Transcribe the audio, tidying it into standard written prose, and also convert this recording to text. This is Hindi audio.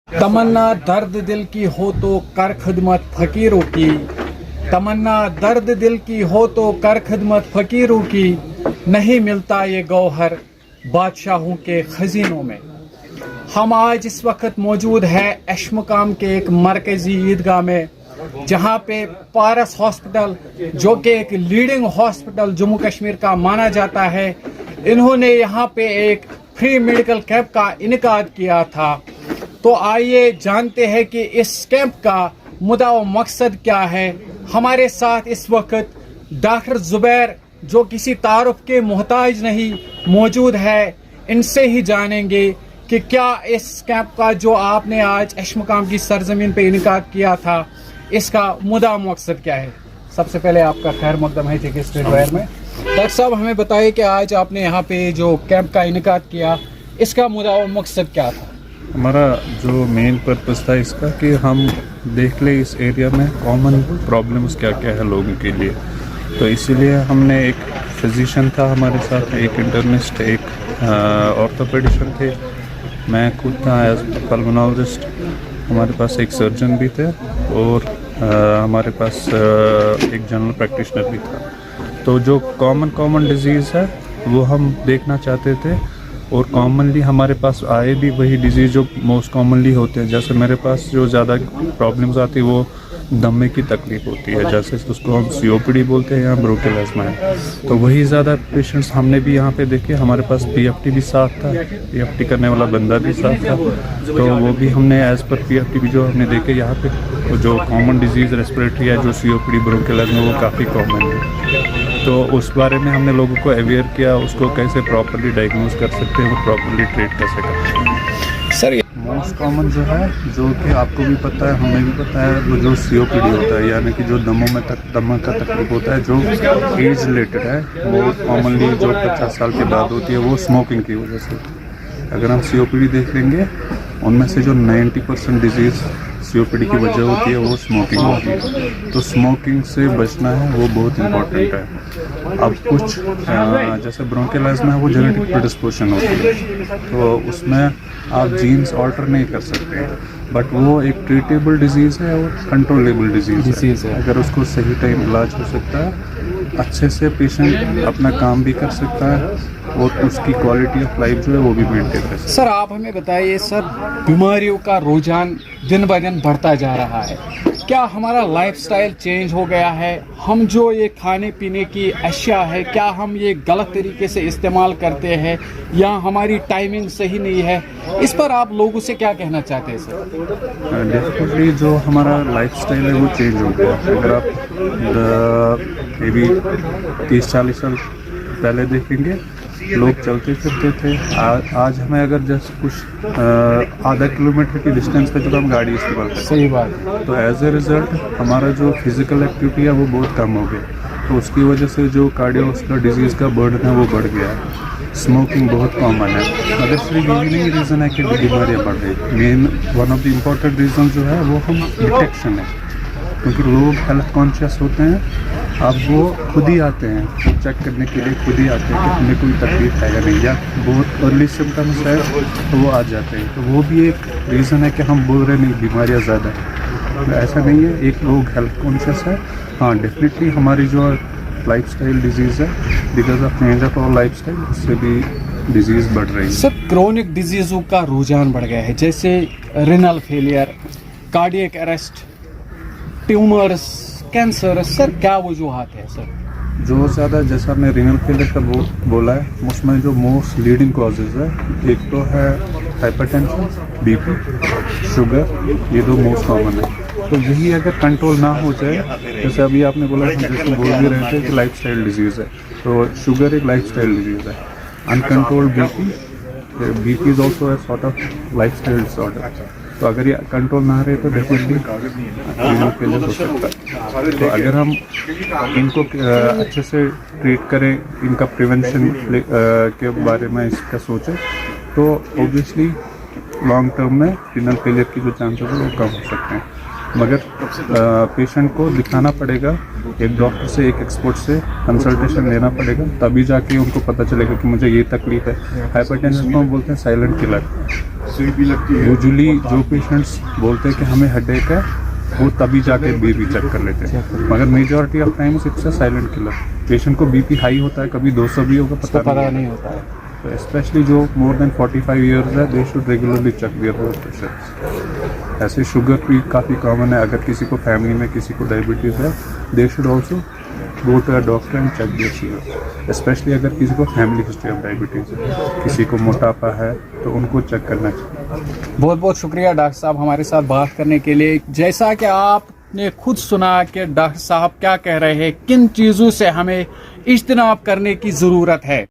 तमन्ना दर्द दिल की हो तो कर खिदमत फकीरों की, तमन्ना दर्द दिल की हो तो कर खिदमत फकीरों की, नहीं मिलता ये गौहर बादशाहों के खजीनों में। हम आज इस वक्त मौजूद है अशमुकाम के एक मरकजी ईदगाह में, जहां पे पारस हॉस्पिटल जो कि एक लीडिंग हॉस्पिटल जम्मू कश्मीर का माना जाता है, इन्होंने यहां पे एक फ्री मेडिकल कैंप का इनेकाद किया था। तो आइए जानते हैं कि इस कैंप का मुद्दा व मकसद क्या है। हमारे साथ इस वक्त डॉक्टर जुबैर, जो किसी तारुफ के मोहताज नहीं, मौजूद है। इनसे ही जानेंगे कि क्या इस कैंप का जो आपने आज अशमुकाम की सरजमीन पे इनेकाद किया था, इसका मुद्दा मकसद क्या है। सबसे पहले आपका खैर मकदम है ठीक स्टेट वायर में। डॉक्टर साहब, हमें बताइए कि आज आपने यहाँ पे जो कैंप का इनेकाद किया, इसका मुद्दा व मकसद क्या था। हमारा जो मेन पर्पस था इसका कि हम देख ले इस एरिया में कॉमन प्रॉब्लम्स क्या क्या है लोगों के लिए। तो इसीलिए हमने एक फिजिशियन था हमारे साथ, एक इंटर्निस्ट, एक ऑर्थोपेडिशन थे, मैं खुद था एज पल्मोनोलॉजिस्ट, हमारे पास एक सर्जन भी थे और हमारे पास एक जनरल प्रैक्टिशनर भी था। तो जो कॉमन डिजीज़ है वो हम देखना चाहते थे, और कॉमनली हमारे पास आए भी वही डिजीज़ जो मोस्ट कॉमनली होते हैं। जैसे मेरे पास जो ज़्यादा प्रॉब्लम्स आती है वो दमे की तकलीफ होती है, जैसे उसको हम COPD बोलते हैं या ब्रोंकियल अस्थमा है। तो वही ज़्यादा पेशेंट्स हमने भी यहाँ पे देखे। हमारे पास PFT भी साथ था, PFT करने वाला बंदा भी साथ था, तो वो भी हमने एज़ पर PFT भी जो हमने देखे यहाँ पे। तो जो कॉमन डिजीज़ रेस्पिरेटरी है, जो COPD ब्रोंकियल अस्थमा, वो काफ़ी कॉमन है। तो उस बारे में हमने लोगों को अवेयर किया, उसको कैसे प्रॉपरली डायग्नोज कर सकते हैं, वो प्रॉपरली ट्रीट कैसे कर सकते हैं। सर, मोस्ट कॉमन जो है, जो कि आपको भी पता है, हमें भी पता है, वो जो COPD होता है, यानी कि जो दमों में दमा का तकलीफ होता है, जो एज रिलेटेड है, वो कॉमनली जो 50 साल के बाद होती है, वो स्मोकिंग की वजह से। अगर हम COPD देख लेंगे, उनमें से जो 90% डिजीज़ COPD की वजह होती है वो स्मोकिंग होती है। तो स्मोकिंग से बचना है, वो बहुत इम्पोर्टेंट है। अब कुछ जैसे ब्रोंकियल अस्थमा है, वो जेनेटिक प्रेडिस्पोजिशन होती है, तो उसमें आप जीन्स ऑल्टर नहीं कर सकते, बट वो एक ट्रीटेबल डिजीज़ है और कंट्रोलेबल डिजीज़ है। अगर उसको सही टाइम इलाज हो सकता है, अच्छे से पेशेंट अपना काम भी कर सकता है और उसकी क्वालिटी ऑफ लाइफ जो है वो भी मेंटेन कर सकता है। सर, आप हमें बताइए सर, बीमारियों का रुझान दिन ब दिन बढ़ता जा रहा है, क्या हमारा लाइफस्टाइल चेंज हो गया है? हम जो ये खाने पीने की अशिया है, क्या हम ये गलत तरीके से इस्तेमाल करते हैं, या हमारी टाइमिंग सही नहीं है? इस पर आप लोगों से क्या कहना चाहते हैं सर? डेफिनेटली जो हमारा लाइफस्टाइल है वो चेंज हो गया। अगर आप मे बी 30-40 साल पहले देखेंगे, लोग चलते फिरते थे। आज हमें अगर जस्ट कुछ आधा किलोमीटर की डिस्टेंस पे जो हम गाड़ी इस्तेमाल करते हैं, सही बात। तो एज ए रिज़ल्ट हमारा जो फिज़िकल एक्टिविटी है वो बहुत कम हो गई। तो उसकी वजह से जो कार्डियोवैस्कुलर डिजीज़ का बर्डन है वो बढ़ गया है। स्मोकिंग बहुत कॉमन है, मगर सिर्फ यही नहीं रीज़न है कि बीमारियाँ बढ़ रही। Main one of the important reason जो है वो हम डिटेक्शन है, क्योंकि लोग हेल्थ कॉन्शियस होते हैं। अब वो खुद ही आते हैं चेक करने के लिए, खुद ही आते हैं कि हमें कोई तकलीफ है या नहीं, या बहुत अर्ली सिम्टम्स है तो वो आ जाते हैं। तो वो भी एक रीज़न है कि हम बोल रहे नहीं बीमारियाँ ज़्यादा हैं। तो ऐसा नहीं है, एक लोग हेल्थ कॉन्शियस है। हाँ, डेफिनेटली हमारी जो लाइफस्टाइल डिजीज़ है, because of change of our lifestyle, उससे भी डिजीज़ बढ़ रही है। सर, क्रोनिक डिजीज़ों का रुझान बढ़ गया है, जैसे renal failure, cardiac arrest, tumours, cancer. Sir, क्या वजूहात है सर? जो ज़्यादा, जैसा आपने रिनल फेलियर का बोला है, उसमें जो मोस्ट लीडिंग कॉजेज़ है, एक तो है हाइपरटेंशन, BP, शुगर, ये दो मोस्ट कॉमन है। तो यही अगर कंट्रोल ना हो जाए, जैसे अभी आपने बोला, हम जैसे बोल भी रहे थे कि लाइफस्टाइल डिजीज़ है, तो शुगर एक लाइफस्टाइल डिजीज़ है। Uncontrolled BP is also a sort of lifestyle disorder. तो अगर ये कंट्रोल ना रहे तो डेफिनेटली रिनल फेलियर हो सकता है। तो अगर हम इनको अच्छे से ट्रीट करें, इनका प्रिवेंशन के बारे में इसका सोचें, तो ऑब्वियसली लॉन्ग टर्म में रिनल फेलियर की जो चांसेस है वो कम हो सकते हैं। मगर पेशेंट को दिखाना पड़ेगा, एक डॉक्टर से, एक एक्सपर्ट से कंसल्टेशन लेना पड़ेगा, तभी जाके उनको पता चलेगा कि मुझे ये तकलीफ है। हाइपरटेंशन को हम बोलते हैं साइलेंट किलर। सही भी लगती है। यूजुअली जो पेशेंट्स बोलते हैं कि हमें हेडेक है, वो तभी जाके बीपी चेक कर लेते हैं, मगर majority of times it's a silent killer. Patient को बीपी हाई होता है, कभी 200 भी होगा, पता नहीं होता है। तो स्पेशली जो मोर देन 45 ईयर्स है, they should regularly check their blood pressure. ऐसे शुगर भी काफ़ी कॉमन है, अगर किसी को फैमिली में किसी को डायबिटीज़ है, they should also go to a doctor and check their sugar. Specially अगर किसी को फैमिली हिस्ट्री ऑफ डायबिटीज़ है, किसी को मोटापा है, तो उनको चेक करना चाहिए। बहुत बहुत शुक्रिया डॉक्टर साहब हमारे साथ बात करने के लिए। जैसा कि आपने खुद सुना कि डॉक्टर साहब क्या कह रहे हैं, किन चीज़ों से हमें इज्तनाब करने की ज़रूरत है।